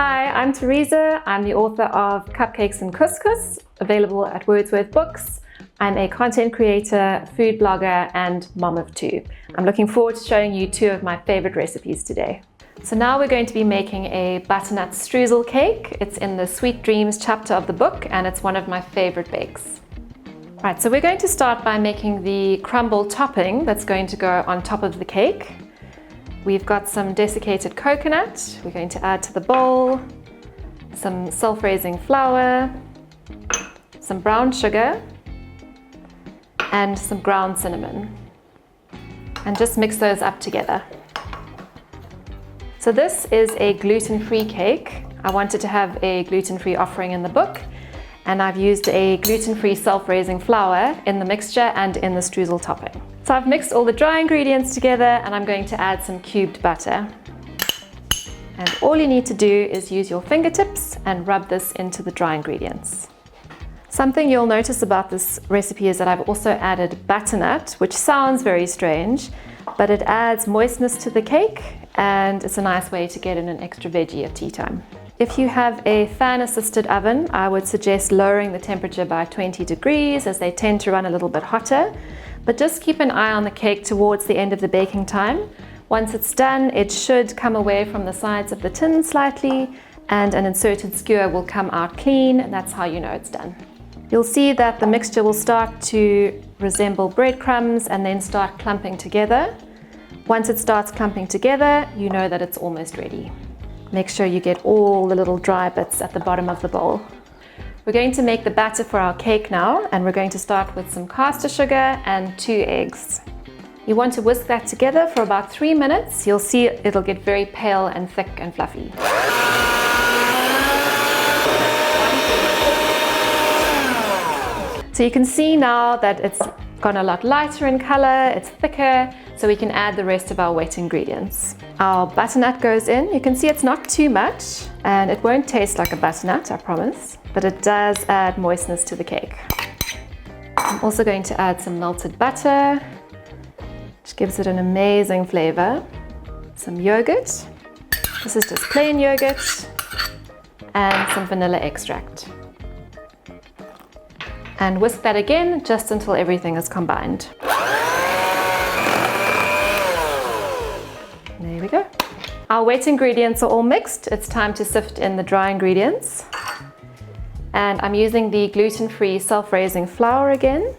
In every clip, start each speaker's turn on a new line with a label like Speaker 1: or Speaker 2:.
Speaker 1: Hi, I'm Teresa. I'm the author of Cupcakes and Couscous, available at Wordsworth Books. I'm a content creator, food blogger, and mom of two. I'm looking forward to showing you two of my favorite recipes today. So now we're going to be making a butternut streusel cake. It's in the Sweet Dreams chapter of the book, and it's one of my favorite bakes. Right, so we're going to start by making the crumble topping that's going to go on top of the cake. We've got some desiccated coconut. We're going to add to the bowl some self-raising flour, some brown sugar, and some ground cinnamon. And just mix those up together. So this is a gluten-free cake. I wanted to have a gluten-free offering in the book, and I've used a gluten-free self-raising flour in the mixture and in the streusel topping. So I've mixed all the dry ingredients together, and I'm going to add some cubed butter. And all you need to do is use your fingertips and rub this into the dry ingredients. Something you'll notice about this recipe is that I've also added butternut, which sounds very strange, but it adds moistness to the cake, and it's a nice way to get in an extra veggie at tea time. If you have a fan-assisted oven, I would suggest lowering the temperature by 20 degrees as they tend to run a little bit hotter. But just keep an eye on the cake towards the end of the baking time. Once it's done, it should come away from the sides of the tin slightly, and an inserted skewer will come out clean, and that's how you know it's done. You'll see that the mixture will start to resemble breadcrumbs and then start clumping together. Once it starts clumping together, you know that it's almost ready. Make sure you get all the little dry bits at the bottom of the bowl. We're going to make the batter for our cake now, and we're going to start with some caster sugar and 2 eggs. You want to whisk that together for about 3 minutes. You'll see it'll get very pale and thick and fluffy. So you can see now that it's gone a lot lighter in color, it's thicker, so we can add the rest of our wet ingredients. Our butternut goes in. You can see it's not too much, and it won't taste like a butternut, I promise, but it does add moistness to the cake. I'm also going to add some melted butter, which gives it an amazing flavor. Some yogurt. This is just plain yogurt, and some vanilla extract. And whisk that again just until everything is combined. There we go. Our wet ingredients are all mixed. It's time to sift in the dry ingredients. And I'm using the gluten-free self-raising flour again.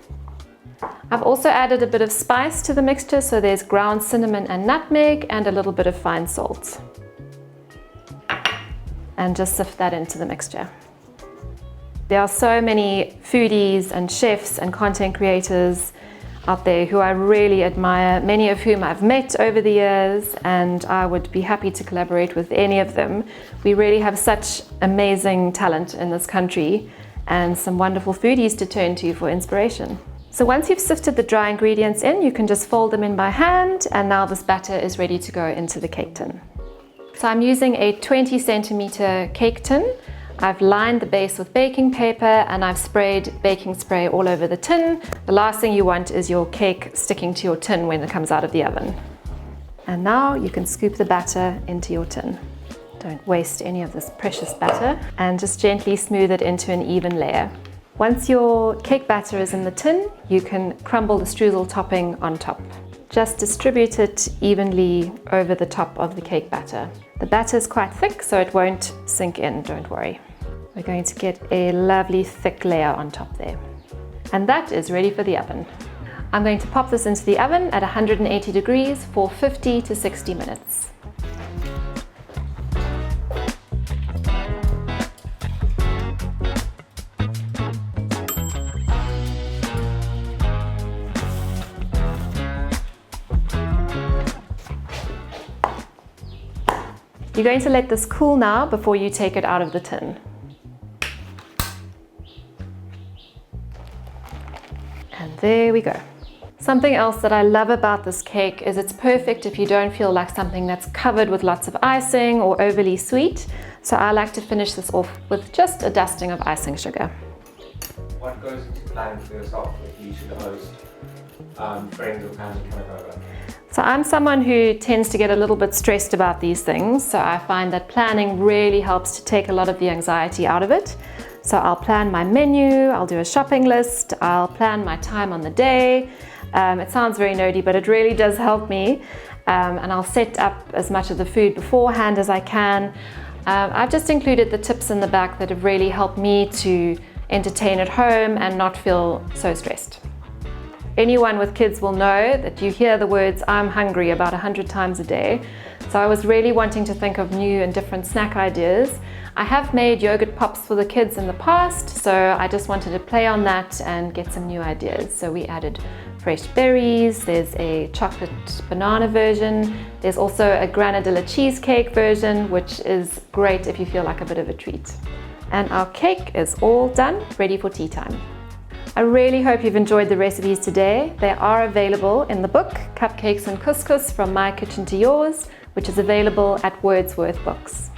Speaker 1: I've also added a bit of spice to the mixture, so there's ground cinnamon and nutmeg and a little bit of fine salt. And just sift that into the mixture. There are so many foodies and chefs and content creators out there who I really admire, many of whom I've met over the years, and I would be happy to collaborate with any of them. We really have such amazing talent in this country and some wonderful foodies to turn to for inspiration. So once you've sifted the dry ingredients in, you can just fold them in by hand, and now this batter is ready to go into the cake tin. So I'm using a 20 centimeter cake tin. I've lined the base with baking paper, and I've sprayed baking spray all over the tin. The last thing you want is your cake sticking to your tin when it comes out of the oven. And now you can scoop the batter into your tin. Don't waste any of this precious batter, and just gently smooth it into an even layer. Once your cake batter is in the tin, you can crumble the streusel topping on top. Just distribute it evenly over the top of the cake batter. The batter is quite thick, so it won't sink in, don't worry. We're going to get a lovely thick layer on top there. And that is ready for the oven. I'm going to pop this into the oven at 180 degrees for 50 to 60 minutes. You're going to let this cool now before you take it out of the tin. And there we go. Something else that I love about this cake is it's perfect if you don't feel like something that's covered with lots of icing or overly sweet. So I like to finish this off with just a dusting of icing sugar.
Speaker 2: What goes into planning for yourself if you should host friends or family coming over?
Speaker 1: So So I'm someone who tends to get a little bit stressed about these things, so I find that planning really helps to take a lot of the anxiety out of it. So I'll plan my menu, I'll do a shopping list, I'll plan my time on the day. It sounds very nerdy, but it really does help me. And I'll set up as much of the food beforehand as I can. I've just included the tips in the back that have really helped me to entertain at home and not feel so stressed. Anyone with kids will know that you hear the words "I'm hungry" about 100 times a day. So I was really wanting to think of new and different snack ideas. I have made yogurt pops for the kids in the past, so I just wanted to play on that and get some new ideas. So we added fresh berries, there's a chocolate banana version, there's also a granadilla cheesecake version, which is great if you feel like a bit of a treat. And our cake is all done, ready for tea time. I really hope you've enjoyed the recipes today. They are available in the book, Cupcakes and Couscous, From My Kitchen to Yours, which is available at Wordsworth Books.